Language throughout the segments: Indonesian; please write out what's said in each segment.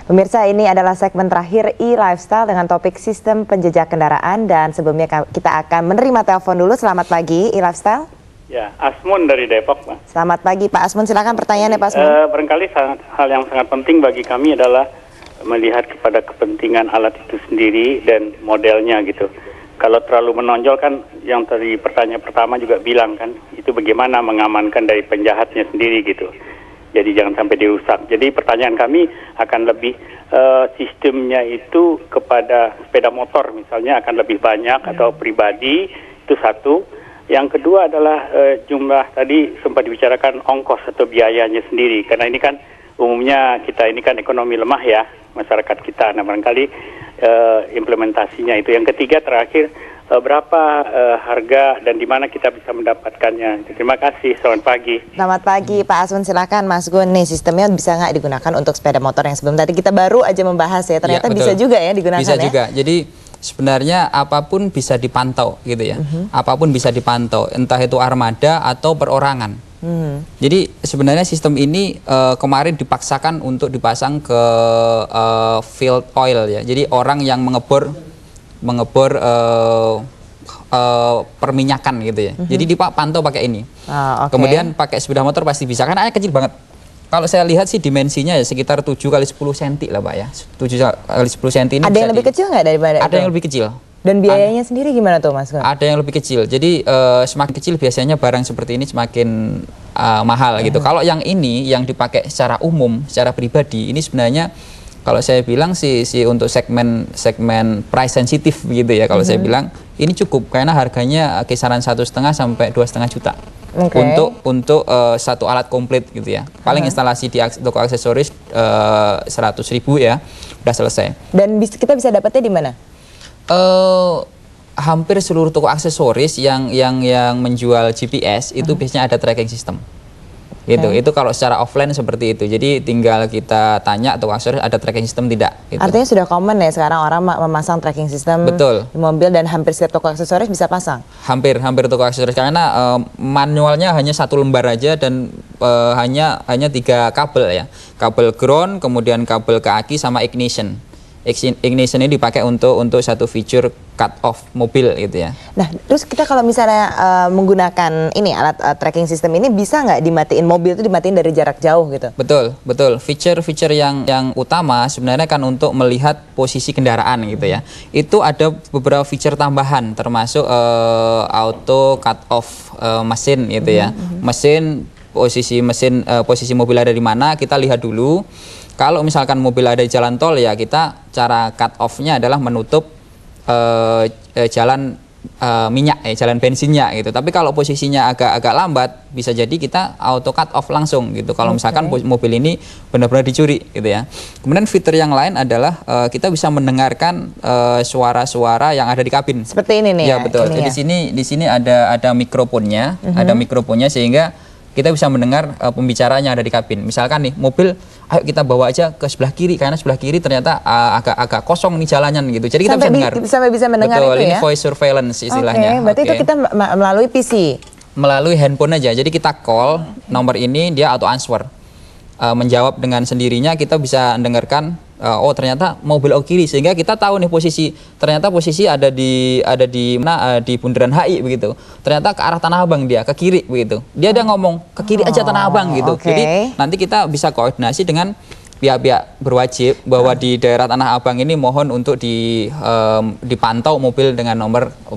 Pemirsa, ini adalah segmen terakhir e-lifestyle dengan topik sistem penjejak kendaraan, dan sebelumnya kita akan menerima telepon dulu. Selamat pagi e-lifestyle. Ya, Asmun dari Depok, Pak. Selamat pagi Pak Asmun, silakan pertanyaannya Pak Asmun. Barangkali hal yang sangat penting bagi kami adalah melihat kepada kepentingan alat itu sendiri dan modelnya gitu. Kalau terlalu menonjol kan, yang tadi pertanyaan pertama juga bilang kan, itu bagaimana mengamankan dari penjahatnya sendiri gitu. Jadi jangan sampai dirusak. Jadi pertanyaan kami akan lebih sistemnya itu kepada sepeda motor misalnya akan lebih banyak atau pribadi, itu satu. Yang kedua adalah jumlah, tadi sempat dibicarakan ongkos atau biayanya sendiri. Karena ini kan umumnya kita ini kan ekonomi lemah ya, masyarakat kita. Nah barangkali implementasinya itu. Yang ketiga terakhir, berapa harga dan di mana kita bisa mendapatkannya. Terima kasih, selamat pagi. Selamat pagi Pak Asmun, silakan Mas Gun. Nih, sistemnya bisa nggak digunakan untuk sepeda motor yang sebelum tadi kita baru aja membahas ya. Ternyata ya, bisa juga ya digunakan. Bisa juga. Jadi sebenarnya apapun bisa dipantau gitu ya. Apapun bisa dipantau, entah itu armada atau perorangan. Jadi sebenarnya sistem ini kemarin dipaksakan untuk dipasang ke field oil ya. Jadi orang yang mengebor perminyakan gitu ya. Jadi dipantau pakai ini. Kemudian pakai sepeda motor pasti bisa, karena kecil banget. Kalau saya lihat sih dimensinya ya sekitar 7 x 10 cm lah Pak ya. 7 x 10 cm ini. Ada yang lebih kecil nggak daripada itu? Ada yang lebih kecil. Dan biayanya sendiri gimana tuh Mas Gun? Ada yang lebih kecil. Jadi semakin kecil biasanya barang seperti ini semakin mahal gitu. Kalau yang ini yang dipakai secara umum, secara pribadi, ini sebenarnya kalau saya bilang sih untuk segmen price sensitif begitu ya. Kalau saya bilang ini cukup karena harganya kisaran 1,5 sampai 2,5 juta. Untuk satu alat komplit gitu ya. Paling instalasi di toko aksesoris 100.000 ya, udah selesai. Dan kita bisa dapatnya di mana? Hampir seluruh toko aksesoris yang menjual GPS itu biasanya ada tracking system. Gitu. Itu kalau secara offline seperti itu. Jadi tinggal kita tanya toko aksesoris ada tracking system tidak. Gitu. Artinya sudah common ya sekarang orang memasang tracking system di mobil, dan hampir setiap toko aksesoris bisa pasang. Hampir toko aksesoris, karena manualnya hanya 1 lembar aja dan hanya 3 kabel ya. Kabel ground, kemudian kabel ke aki sama ignition. Ignition ini dipakai untuk satu fitur cut off mobil gitu ya. Nah, terus kita kalau misalnya menggunakan ini alat tracking system ini, bisa nggak dimatiin mobil itu, dimatiin dari jarak jauh gitu? Betul. Fitur yang utama sebenarnya kan untuk melihat posisi kendaraan gitu ya. Itu ada beberapa fitur tambahan, termasuk auto cut off mesin gitu ya. Posisi mobil ada di mana, kita lihat dulu. Kalau misalkan mobil ada di jalan tol ya, kita cara cut off-nya adalah menutup jalan minyak jalan bensinnya gitu. Tapi kalau posisinya agak lambat, bisa jadi kita auto cut off langsung gitu. Kalau misalkan mobil ini benar-benar dicuri gitu ya. Kemudian fitur yang lain adalah kita bisa mendengarkan suara-suara yang ada di kabin. Seperti ini nih. Ya betul. Jadi di sini ada mikrofonnya, sehingga kita bisa mendengar pembicaraan yang ada di kabin. Misalkan nih mobil, ayo kita bawa aja ke sebelah kiri karena sebelah kiri ternyata agak kosong nih jalanan gitu. Jadi kita sampai bisa mendengar betul, itu ya. Ini voice surveillance istilahnya. Berarti itu kita melalui PC. Melalui handphone aja. Jadi kita call nomor ini, dia auto answer. Menjawab dengan sendirinya, kita bisa mendengarkan oh ternyata mau belok kiri, sehingga kita tahu nih ternyata posisi ada di mana, di bundaran HI begitu. Ternyata ke arah Tanah Abang, dia ke kiri begitu. Dia ngomong ke kiri aja Tanah Abang gitu. Jadi nanti kita bisa koordinasi dengan pihak-pihak berwajib bahwa di daerah Tanah Abang ini mohon untuk dipantau mobil dengan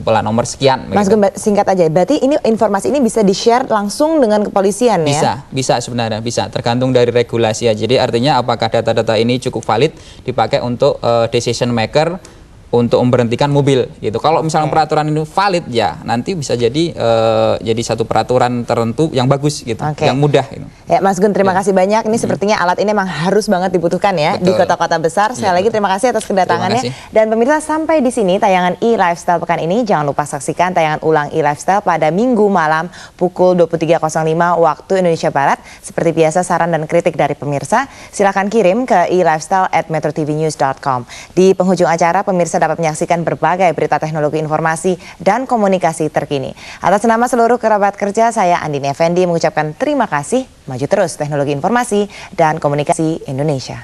plat nomor sekian. Mas Gun, singkat aja, berarti informasi ini bisa di-share langsung dengan kepolisian ya? Bisa sebenarnya, bisa. Tergantung dari regulasi ya. Jadi artinya apakah data-data ini cukup valid dipakai untuk decision maker untuk memberhentikan mobil gitu. Kalau misalnya peraturan ini valid ya, nanti bisa jadi satu peraturan tertentu yang bagus gitu, yang mudah gitu. Ya Mas Gun, terima kasih banyak. Ini sepertinya alat ini memang harus banget dibutuhkan ya. Betul. Di kota-kota besar. Sekali lagi terima kasih atas kedatangannya. Dan pemirsa, sampai di sini tayangan e-lifestyle pekan ini. Jangan lupa saksikan tayangan ulang e-lifestyle pada Minggu malam pukul 23.05 waktu Indonesia Barat. Seperti biasa, saran dan kritik dari pemirsa silakan kirim ke e-lifestyle@metrotvnews.com. Di penghujung acara, pemirsa dapat menyaksikan berbagai berita teknologi informasi dan komunikasi terkini. Atas nama seluruh kerabat kerja, saya Andini Effendi mengucapkan terima kasih. Maju terus teknologi informasi dan komunikasi Indonesia.